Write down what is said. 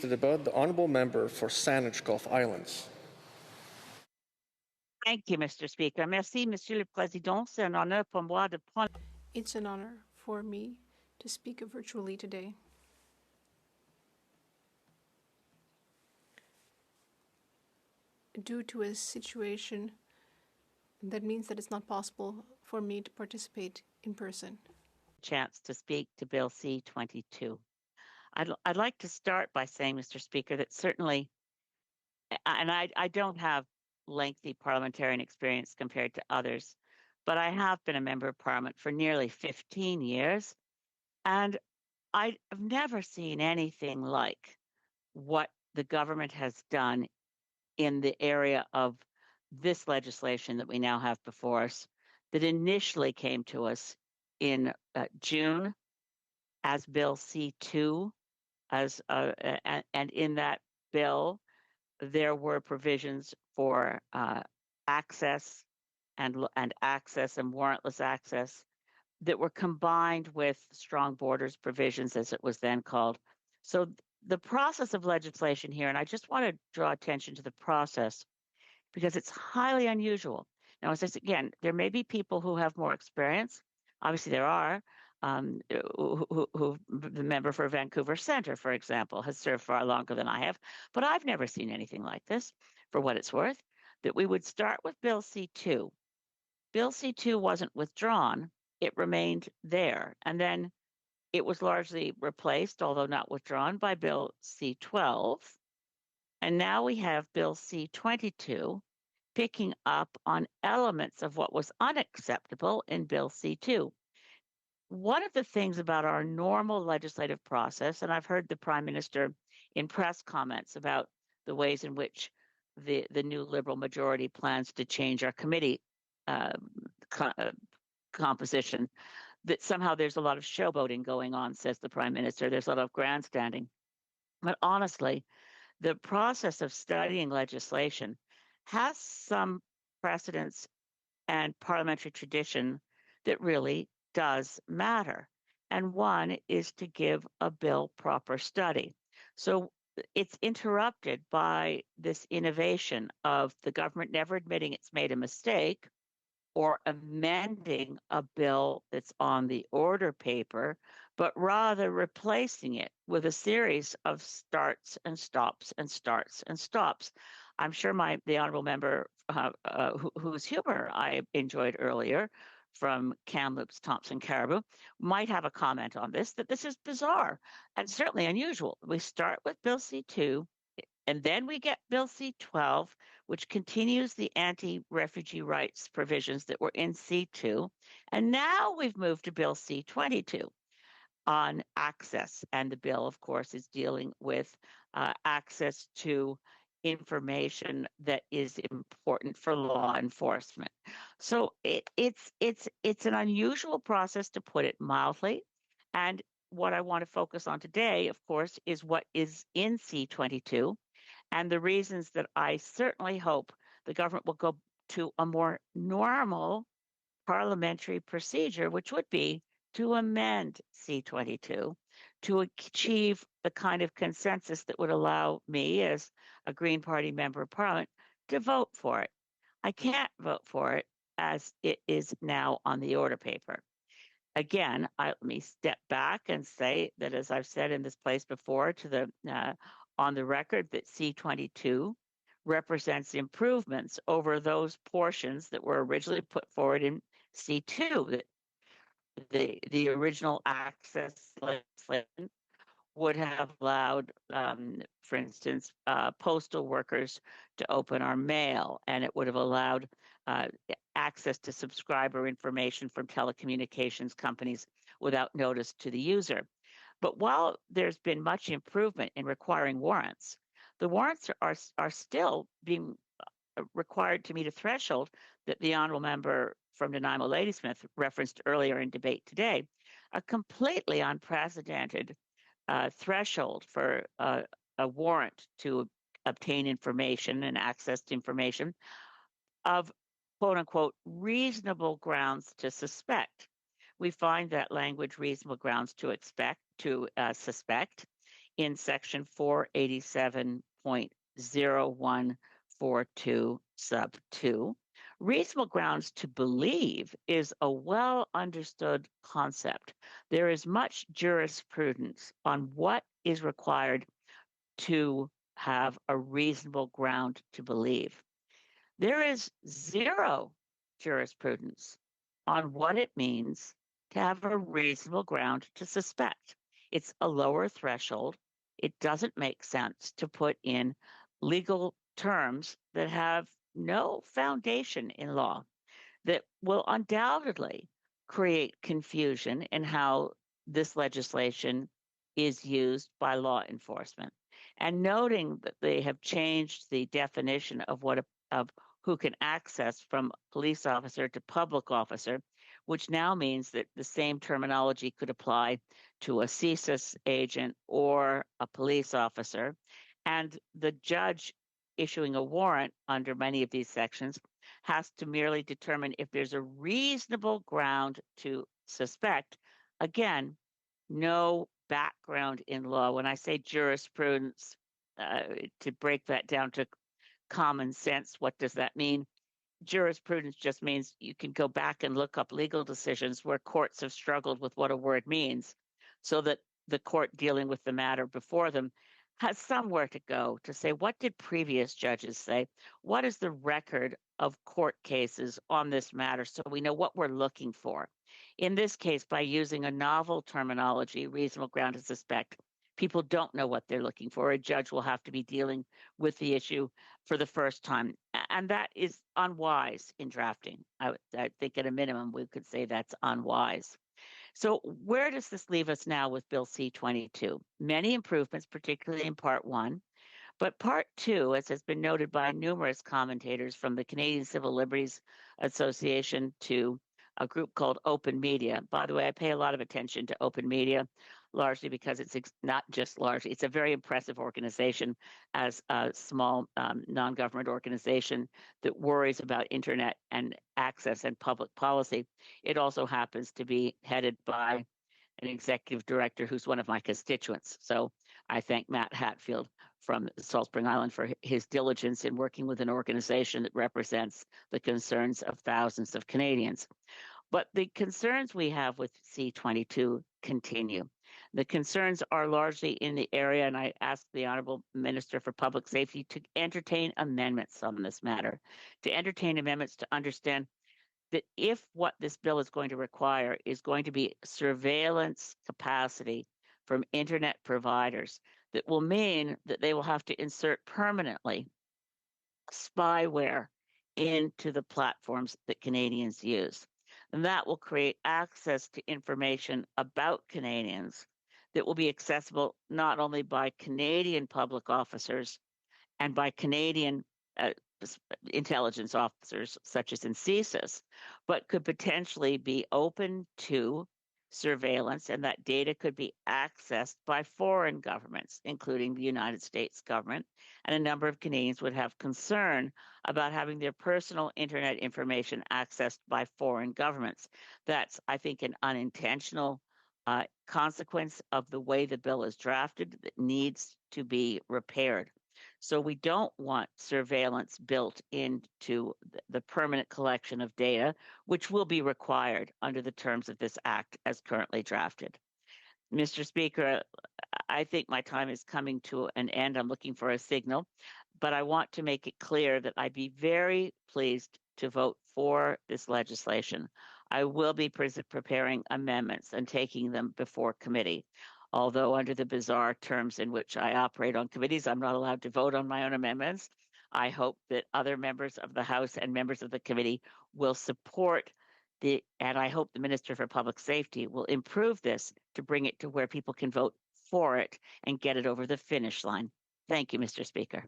About the honourable member for Saanich Gulf Islands. Thank you, Mr. Speaker. Merci, Monsieur le Président. C'est un honneur pour moi de prendre. It's an honor for me to speak virtually today. Due to a situation that means that it's not possible for me to participate in person. Chance to speak to Bill C-22. I'd like to start by saying, Mr. Speaker, that certainly, and I don't have lengthy parliamentarian experience compared to others, but I have been a member of Parliament for nearly 15 years, and I've never seen anything like what the government has done in the area of this legislation that we now have before us, that initially came to us in June as Bill C-2, and in that bill, there were provisions for access and access and warrantless access that were combined with strong borders provisions, as it was then called. So the process of legislation here, and I just want to draw attention to the process because it's highly unusual. Now, as I said, again, there may be people who have more experience. Obviously, there are. The member for Vancouver Centre, for example, has served far longer than I have. But I've never seen anything like this, for what it's worth, that we would start with Bill C-2. Bill C-2 wasn't withdrawn. It remained there. And then it was largely replaced, although not withdrawn, by Bill C-12. And now we have Bill C-22 picking up on elements of what was unacceptable in Bill C-2. One of the things about our normal legislative process, and I've heard the Prime Minister in press comments about the ways in which the new Liberal majority plans to change our committee composition, that somehow there's a lot of showboating going on, says the Prime Minister. There's a lot of grandstanding. But honestly, the process of studying legislation has some precedents and parliamentary tradition that really does matter. And one is to give a bill proper study. So it's interrupted by this innovation of the government never admitting it's made a mistake or amending a bill that's on the order paper, but rather replacing it with a series of starts and stops and starts and stops. I'm sure the honourable member whose humour I enjoyed earlier from Kamloops, Thompson Caribou, might have a comment on this, that this is bizarre and certainly unusual. We start with Bill C-2, and then we get Bill C-12, which continues the anti-refugee rights provisions that were in C-2. And now we've moved to Bill C-22 on access. And the bill, of course, is dealing with access to information that is important for law enforcement. So it's an unusual process, to put it mildly. And what I want to focus on today, of course, is what is in C-22 and the reasons that I certainly hope the government will go to a more normal parliamentary procedure, which would be to amend C-22 to achieve the kind of consensus that would allow me, as a Green Party member of Parliament, to vote for it. I can't vote for it as it is now on the order paper. Again, let me step back and say that, as I've said in this place before, on the record, that C-22 represents improvements over those portions that were originally put forward in C-2. The original access legislation would have allowed, for instance, postal workers to open our mail, and it would have allowed access to subscriber information from telecommunications companies without notice to the user. But while there's been much improvement in requiring warrants, the warrants are still being required to meet a threshold that the honourable member from Nanaimo Ladysmith referenced earlier in debate today, a completely unprecedented threshold for a warrant to obtain information and access to information of, quote unquote, reasonable grounds to suspect. We find that language, reasonable grounds to suspect, in section 487.0142 sub 2. Reasonable grounds to believe is a well understood concept. There is much jurisprudence on what is required to have a reasonable ground to believe. There is zero jurisprudence on what it means to have a reasonable ground to suspect. It's a lower threshold. It doesn't make sense to put in legal terms that have no foundation in law, that will undoubtedly create confusion in how this legislation is used by law enforcement. And noting that they have changed the definition of who can access from police officer to public officer, which now means that the same terminology could apply to a CSIS agent or a police officer. And the judge issuing a warrant under many of these sections has to merely determine if there's a reasonable ground to suspect. Again, no background in law. When I say jurisprudence, to break that down to common sense, what does that mean? Jurisprudence just means you can go back and look up legal decisions where courts have struggled with what a word means, so that the court dealing with the matter before them has somewhere to go to say, what did previous judges say? What is the record of court cases on this matter, so we know what we're looking for? In this case, by using a novel terminology, reasonable ground to suspect, people don't know what they're looking for. A judge will have to be dealing with the issue for the first time. And that is unwise in drafting. I think at a minimum, we could say that's unwise. So where does this leave us now with Bill C-22? Many improvements, particularly in Part 1. But Part 2, as has been noted by numerous commentators, from the Canadian Civil Liberties Association to a group called Open Media. By the way, I pay a lot of attention to Open Media, largely because it's not just largely, it's a very impressive organization as a small non-government organization that worries about internet and access and public policy. It also happens to be headed by an executive director who's one of my constituents. So I thank Matt Hatfield from Salt Spring Island for his diligence in working with an organization that represents the concerns of thousands of Canadians. But the concerns we have with C-22 continue. The concerns are largely in the area, and I asked the Honourable Minister for Public Safety to entertain amendments on this matter, to entertain amendments to understand that if what this bill is going to require is going to be surveillance capacity from internet providers, that will mean that they will have to insert permanently spyware into the platforms that Canadians use. And that will create access to information about Canadians that will be accessible not only by Canadian public officers and by Canadian intelligence officers, such as in CSIS, but could potentially be open to surveillance, and that data could be accessed by foreign governments, including the United States government. And a number of Canadians would have concern about having their personal internet information accessed by foreign governments. That's, I think, an unintentional consequence of the way the bill is drafted that needs to be repaired. So we don't want surveillance built into the permanent collection of data, which will be required under the terms of this act as currently drafted. Mr. Speaker, I think my time is coming to an end. I'm looking for a signal, but I want to make it clear that I'd be very pleased to vote for this legislation. I will be preparing amendments and taking them before committee. Although under the bizarre terms in which I operate on committees, I'm not allowed to vote on my own amendments. I hope that other members of the House and members of the committee will support and I hope the Minister for Public Safety will improve this to bring it to where people can vote for it and get it over the finish line. Thank you, Mr. Speaker.